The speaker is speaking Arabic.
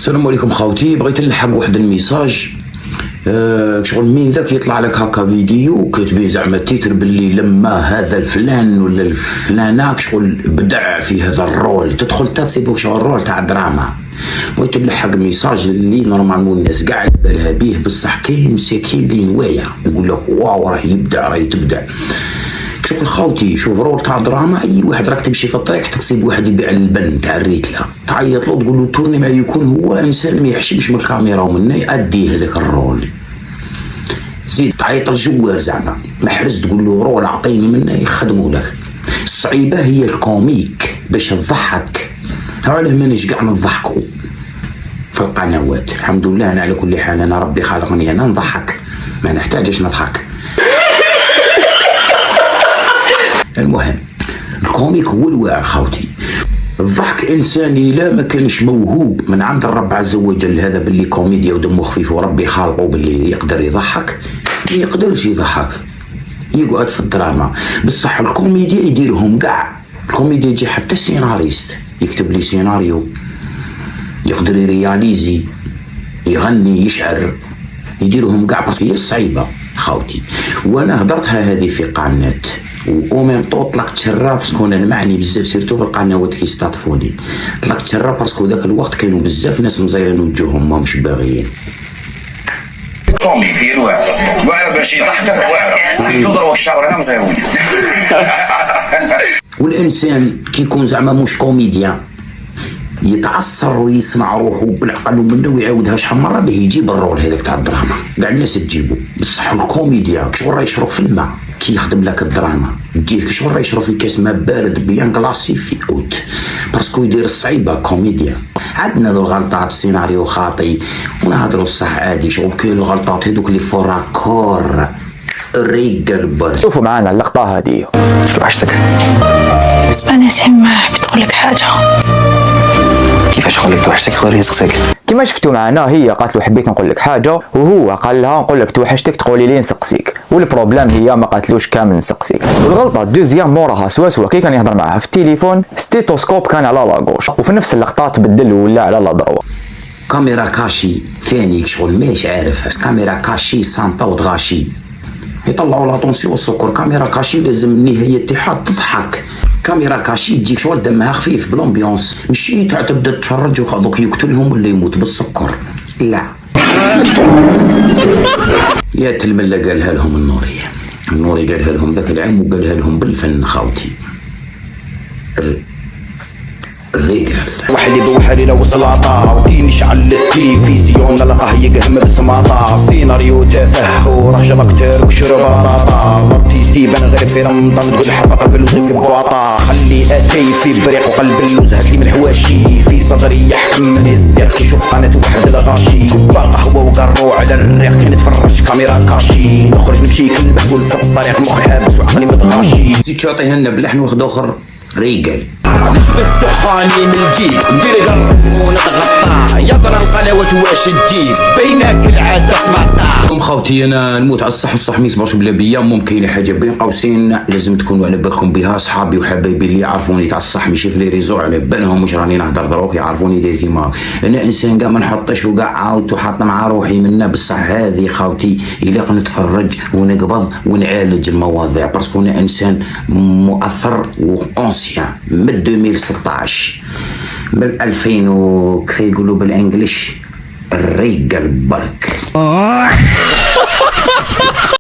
السلام عليكم خوتي، بغيت نلحق واحد الميساج. شغل مين ذاك يطلع لك هكا فيديو كتبي زعما تيتر باللي لما هذا الفلان ولا الفلانة شغل بدع في هذا الرول، تدخل تتصيبو شغل الرول تاع دراما. بغيت نلحق ميساج اللي نورمالمون الناس كاع على بالها بيه، بصح كاين مساكين اللي نوايا يقول لك واو راه يبدع راهي تبدع. شوف الخوتي، شوف رول تاع دراما، اي واحد راك تمشي في الطريق تصيب واحد يبيع البن تاع الريتله، تعيط له تقول له تورني ما يكون هو انسان ما يحشمش من الكاميرا ومنه يأدي هذاك الرول. زيد تعيط الجوار زعما محرز تقول له رول اعطيني منه يخدموا لك. الصعيبه هي الكوميك باش تضحك، علاه مانيش كاع نضحكوا في القنوات. الحمد لله انا على كل حال، انا ربي خالقني انا نضحك، ما نحتاجش نضحك. المهم الكوميك هو الواعر خوتي. الضحك انساني لا ما كانش موهوب من عند الرب عز وجل، هذا باللي كوميديا ودمه خفيف وربي خالقه باللي يقدر يضحك، ما يقدرش يضحك يقعد في الدراما. بصح الكوميديا يديرهم كاع، الكوميديا يجي حتى السيناريست يكتب لي سيناريو، يقدر يرياليزي، يغني، يشعر، يديرهم كاع. بس هي الصعيبه خوتي، وانا هضرتها هذه في قناه وميم طو طلقت شرا باسكو انا معني بزاف سيرتو في القنوات كي يستضفوني. طلقت شرا باسكو ذاك الوقت كانوا بزاف ناس مزيرين وجوههم ماهمش باغيين. كومي في الواعر باش يضحك واعر سيرتو ضربوا الشعر انا مزير وجهه. والانسان كي يكون زعما مش كوميديان يتعصر ويصنع روحه بالعقل ومنه ويعاودها شحال مره به يجيب الرول هذاك تاع الدراما، كاع الناس تجيبو. بصح الكوميديا شغل راه يشرب في الماء كي يخدم لك الدراما، تجيه شغل راه يشرب في كاس ماء بارد بيان كلاسي في اوت، باسكو يدير الصعيبه كوميديا. عندنا ذو الغلطات سيناريو خاطي ونهضروا الصح عادي، شغل كاين الغلطات هذوك اللي فوراكور الرجال برد. شوفوا معانا اللقطه هذه توحشتك. بس انا سمع حبيت نقول لك حاجه. كيفاش قال لك توحشتك تقدري نسقسيك؟ كيما شفتوا معنا هي قالت له حبيت نقول لك حاجه، وهو قال لها نقول لك توحشتك تقولي لي نسقسيك، والبروبليم هي ما قالتلوش كامل نسقسيك. والغلطه دوزيام موراها سوا كي كان يهضر معها في التليفون ستيتوسكوب كان على لاغوش، وفي نفس اللقطه تبدل ولا على لا دروا. كاميرا كاشي ثاني شغل ماش عارف، كاميرا كاشي سانتا وتغاشي يطلعوا لاتونسيون السكر. كاميرا كاشي لازم النهايه تاعها تضحك، كاميرا كاشي تجيك شغل دمها خفيف بلومبيونس، ماشي تاع تبدا تتفرج وخذوك يقتلهم ولا يموت بالسكر، لا. يا تلمله قالها لهم النوري قالها لهم ذاك العام وقالها لهم بالفن خوتي. الرجال وحدي بوحدي لو سلطة وديني شعل التلفزيون لقاه يقهم بسماطة، سيناريو تافه ورجل اكتر وشرب راطة، بارتيستي بان غير في رمضان تقول حبقة باللوز في بواطة، خلي اتي في بريق وقلب اللوز هاتلي من الحواشي، في صدري يحكمني الزير كيشوف قناة واحد الغاشي، كوبا قهوة وقرو على الريق كي نتفرج كاميرا كاشي، نخرج نمشي كالبحبول في الطريق مخي حابس وعقلي متغاشي. زيد تعطيها لنا بلحن واحد اخر ريقل. نشفت دخاني من الجيب ندير قرب ونتغطى، يا ترى القنوات واش تجيب بينك العادة سمعتها. خوتي انا نموت على الصح ما يصبرش بلا بيا. ممكن حاجه بين قوسين لازم تكونوا على بالكم بها، صحابي وحبايبي اللي يعرفوني تاع الصح ماشي في لي ريزو على بالهم واش راني نهضر دروك، يعرفوني داير كيما انا انسان كاع ما نحطش وكاع عاودت وحاط مع روحي منا. بصح هذه خوتي يليق نتفرج ونقبض ونعالج المواضيع، باسكو انا انسان مؤثر وانسيان من 2016 من 2000 وكيف يقولوا بالانجليش الرجال برك.